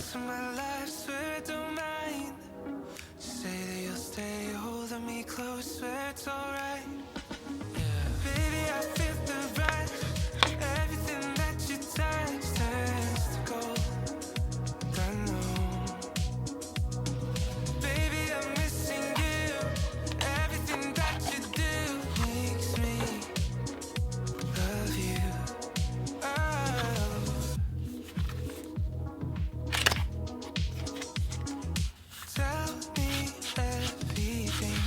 mess of my life, swear I don't mind. Say that you'll stay holding me close, swear it's alright. Baby, I feel the rush. Everything that you touch turns to gold. I know. Baby, I'm missing you. Everything that you do makes me love you. Oh. Tell me everything.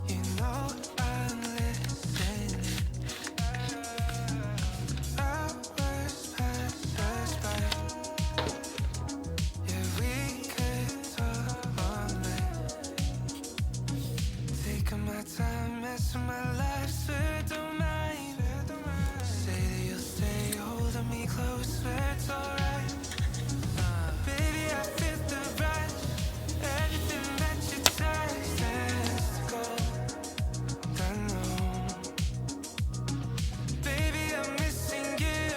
You know I'm listening. Hours pass us by. Yeah, we could talk all night. Taking my time, messing my life, swear I don't mind. Say that you'll stay holding me close, swear it's alright. Baby, I feel the rush. Everything that you touch turns to gold. I know. Baby, I'm missing you.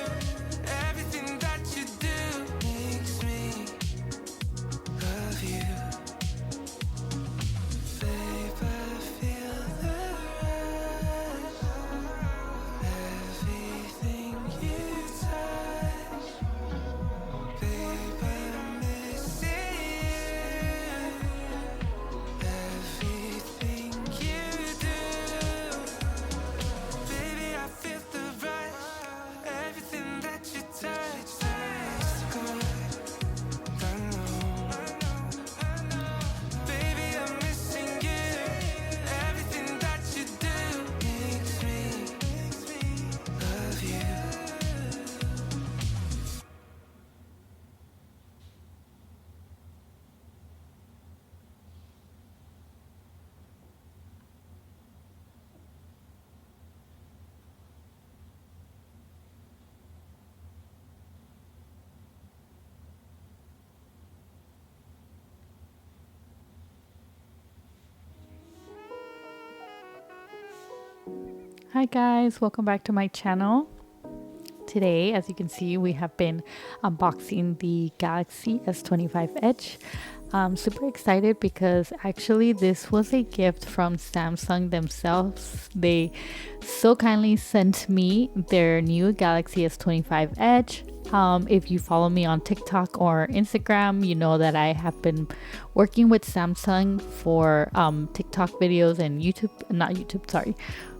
Everything that you do makes me love you. Babe, I feel the rush. Everything you touch. Babe, I'm missing you. Everything you do. Baby, I feel the rush. Everything that you touch turns to gold. I know. Baby, I'm missing you. Everything that you do makes me love you. Hi guys, welcome back to my channel. Today, as you can see, we have been unboxing the Galaxy S25 Edge. I'm super excited because actually this was a gift from Samsung themselves. They so kindly sent me their new Galaxy S25 Edge. If you follow me on TikTok or Instagram, you know that I have been working with Samsung for TikTok videos and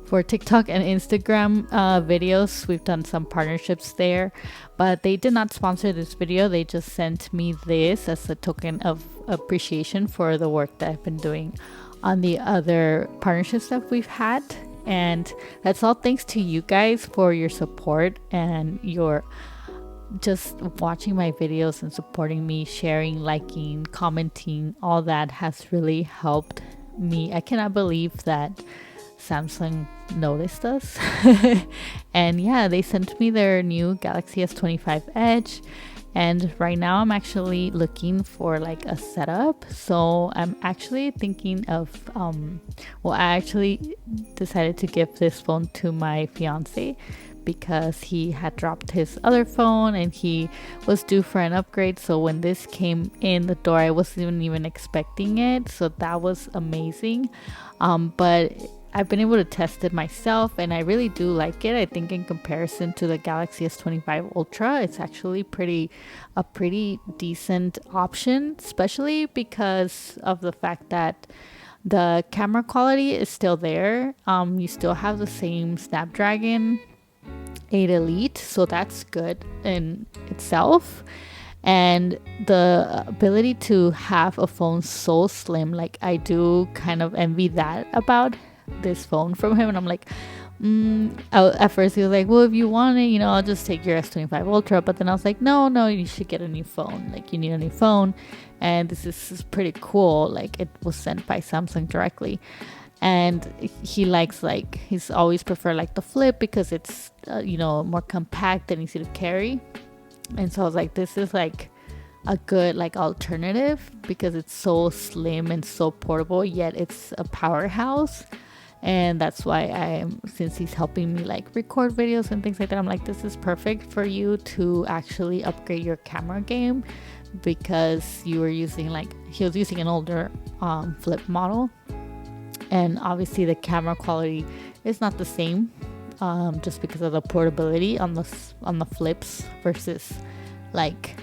for TikTok and Instagram videos. We've done some partnerships there, but they did not sponsor this video. They just sent me this as a token of appreciation for the work that I've been doing on the other partnerships that we've had. And that's all thanks to you guys for your support and your just watching my videos and supporting me, sharing, liking, commenting. All that has really helped me. I cannot believe that Samsung noticed us. And yeah, they sent me their new Galaxy S25 Edge, and right now I'm actually looking for like a setup. So I'm actually thinking of I actually decided to give this phone to my fiance because he had dropped his other phone and he was due for an upgrade. So when this came in the door, I wasn't even expecting it, so that was amazing. But I've been able to test it myself and I really do like it. I think in comparison to the Galaxy S25 Ultra, it's actually a pretty decent option, especially because of the fact that the camera quality is still there. You still have the same Snapdragon 8 Elite, so that's good in itself. And the ability to have a phone so slim, like I do kind of envy that about this phone from him. And I'm like, at first he was like, well, if you want it, I'll just take your S25 Ultra. But then I was like, no, you should get a new phone. Like, you need a new phone. And this is pretty cool. Like, it was sent by Samsung directly. And he's always preferred like the flip because it's more compact and easy to carry. And so I was like, this is like a good like alternative because it's so slim and so portable, yet it's a powerhouse. And that's why since he's helping me like record videos and things like that, I'm like, this is perfect for you to actually upgrade your camera game, because you were using he was using an older flip model, and obviously the camera quality is not the same, just because of the portability on the flips versus like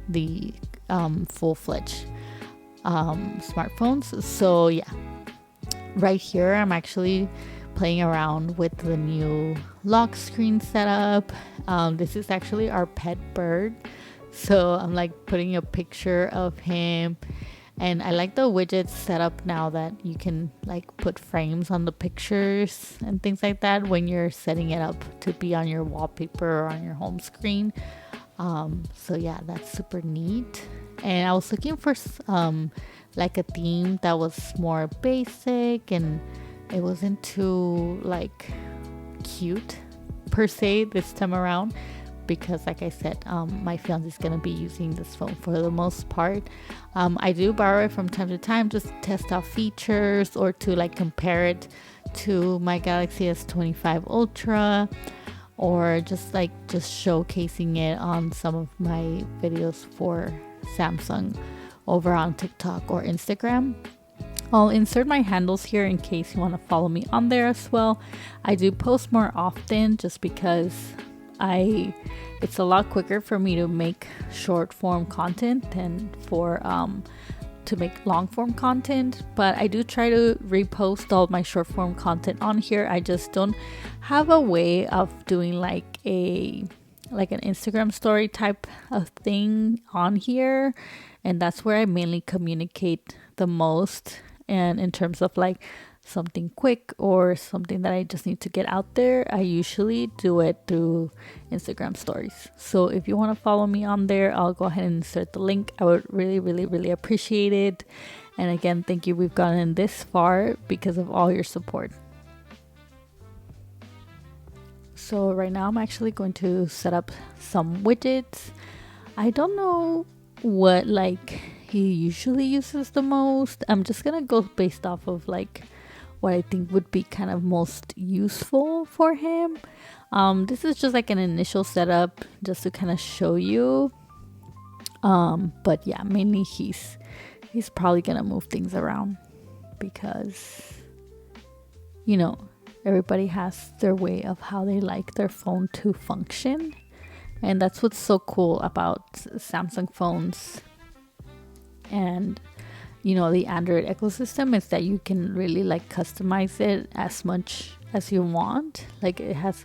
the full-fledged smartphones. So yeah, right here I'm actually playing around with the new lock screen setup. This is actually our pet bird, so I'm like putting a picture of him, and I like the widgets set up now that you can like put frames on the pictures and things like that when you're setting it up to be on your wallpaper or on your home screen. So yeah, that's super neat. And I was looking for like a theme that was more basic, and it wasn't too like cute per se this time around, because like I said, my fiance is gonna be using this phone for the most part. I do borrow it from time to time, just to test out features or to like compare it to my Galaxy S25 Ultra, or just showcasing it on some of my videos for Samsung over on TikTok or Instagram. I'll insert my handles here in case you want to follow me on there as well. I do post more often just because it's a lot quicker for me to make short form content than for to make long form content, but I do try to repost all my short form content on here. I just don't have a way of doing like an Instagram story type of thing on here, and that's where I mainly communicate the most. And in terms of like something quick or something that I just need to get out there, I usually do it through Instagram stories. So if you want to follow me on there, I'll go ahead and insert the link. I would really, really, really appreciate it. And again, thank you. We've gotten this far because of all your support. So right now I'm actually going to set up some widgets. I don't know what like he usually uses the most. I'm just gonna go based off of like what I think would be kind of most useful for him. This is just like an initial setup just to kind of show you. But yeah, mainly he's probably gonna move things around because, you know, everybody has their way of how they like their phone to function. And that's what's so cool about Samsung phones and, you know, the Android ecosystem, is that you can really like customize it as much as you want. Like it has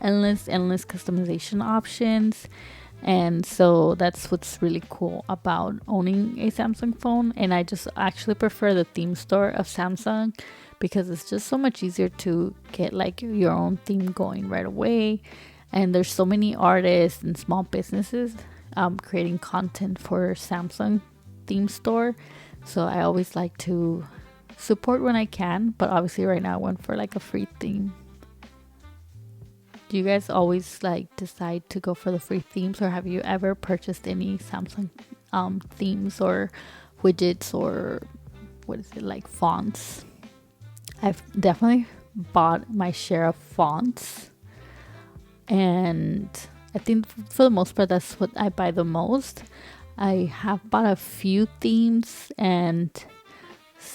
endless customization options. And so that's what's really cool about owning a Samsung phone. And I just actually prefer the theme store of Samsung because it's just so much easier to get like your own theme going right away. And there's so many artists and small businesses creating content for Samsung theme store. So I always like to support when I can, but obviously right now I went for like a free theme. Do you guys always like decide to go for the free themes, or have you ever purchased any Samsung themes or widgets or what is it, like fonts? I've definitely bought my share of fonts, and I think for the most part that's what I buy the most. I have bought a few themes and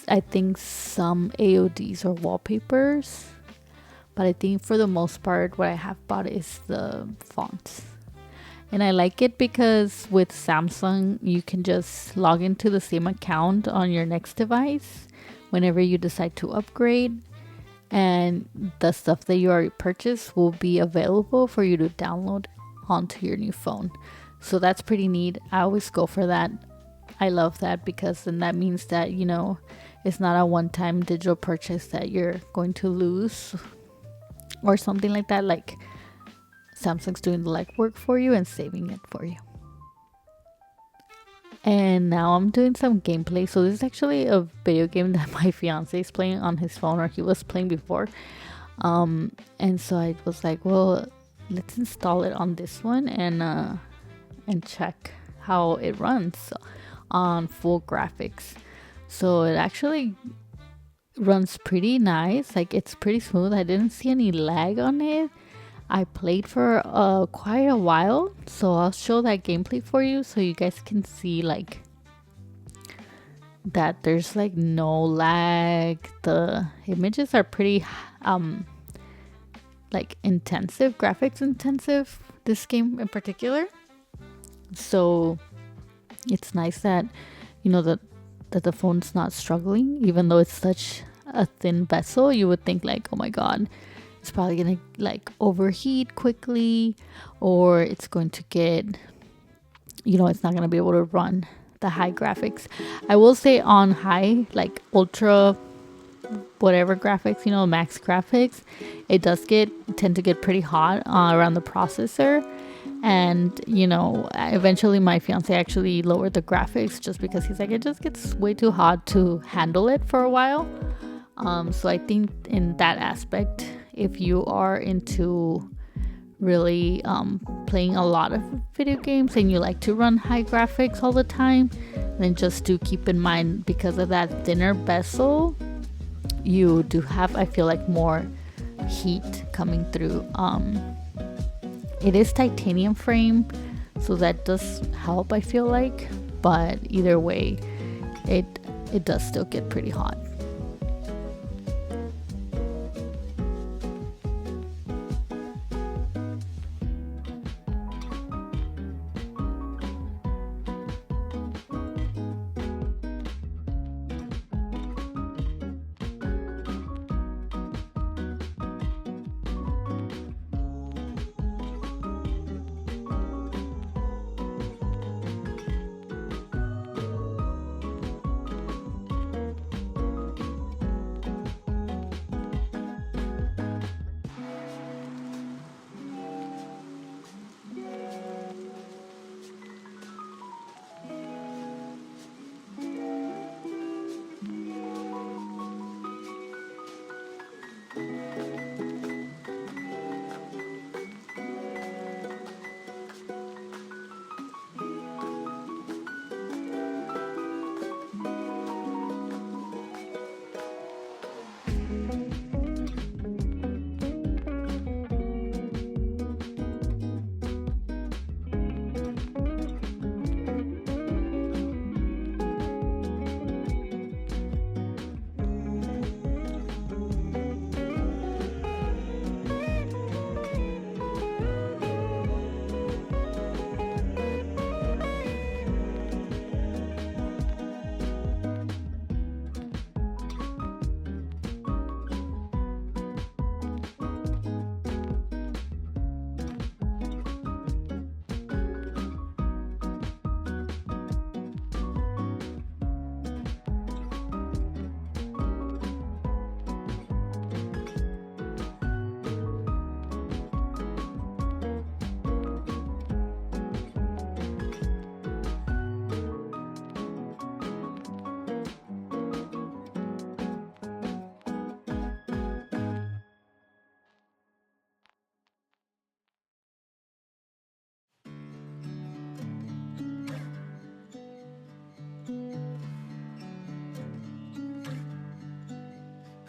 I think some AODs or wallpapers, but I think for the most part what I have bought is the fonts. And I like it because with Samsung you can just log into the same account on your next device whenever you decide to upgrade, and the stuff that you already purchased will be available for you to download onto your new phone. So that's pretty neat. I always go for that. I love that because then that means that, you know, it's not a one-time digital purchase that you're going to lose or something like that. Like Samsung's doing the legwork for you and saving it for you. And now I'm doing some gameplay. So this is actually a video game that my fiance is playing on his phone, or he was playing before. And so I was like, well, let's install it on this one and check how it runs on full graphics. So it actually runs pretty nice. Like it's pretty smooth. I didn't see any lag on it. I played for quite a while, so I'll show that gameplay for you so you guys can see like that there's like no lag. The images are pretty like intensive, graphics intensive, this game in particular. So it's nice that that the phone's not struggling, even though it's such a thin vessel. You would think like, oh my god, it's probably gonna like overheat quickly, or it's going to get, it's not gonna be able to run the high graphics. I will say on high, like ultra whatever graphics, max graphics, it does tend to get pretty hot around the processor. And eventually my fiance actually lowered the graphics just because he's like, it just gets way too hot to handle it for a while. So I think in that aspect, if you are into really playing a lot of video games and you like to run high graphics all the time, then just do keep in mind, because of that thinner bezel, you do have, I feel like, more heat coming through. It is titanium frame, so that does help, I feel like, but either way, it does still get pretty hot.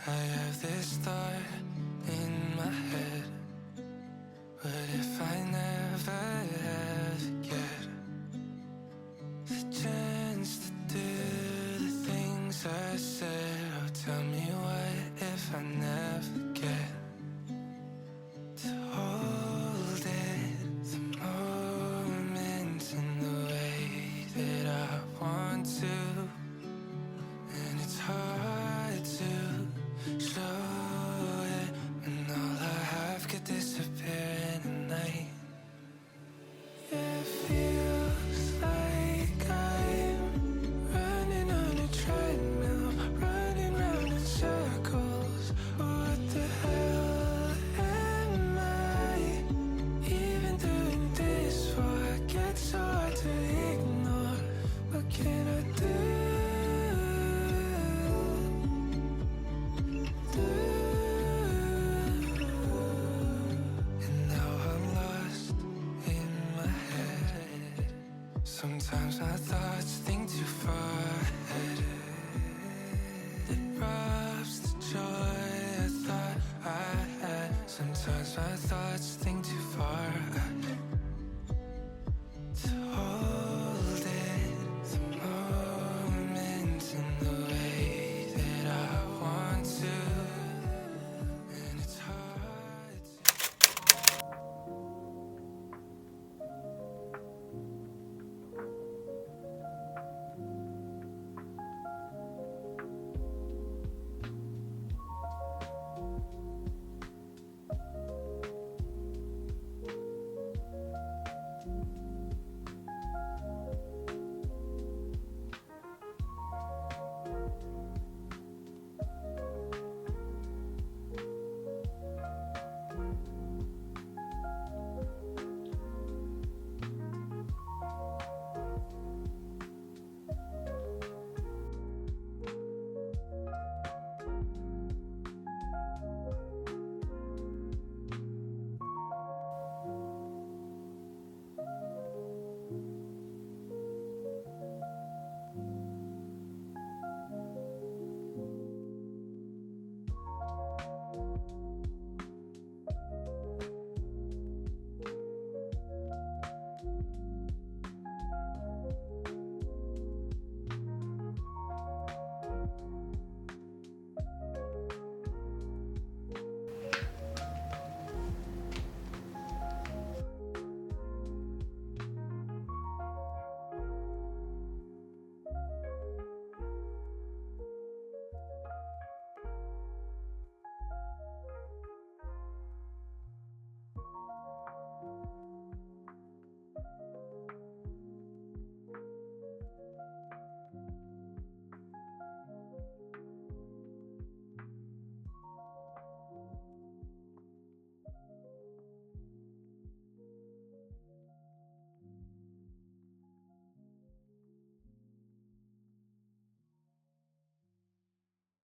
I have this thought in my head. What if I never ever get the chance to do the things I said? Oh, tell me, what if I never get to hold it, the moment in the way that I want to? And it's hard to show it when all I have could disappear in a night. It feels like I'm running on a treadmill, running round in circles. What the hell am I even doing this for? I get so hard to ignore. What can I do? And now I'm lost in my head. Sometimes my thoughts think too far ahead. It robs joy I thought I had. Sometimes my thoughts think too far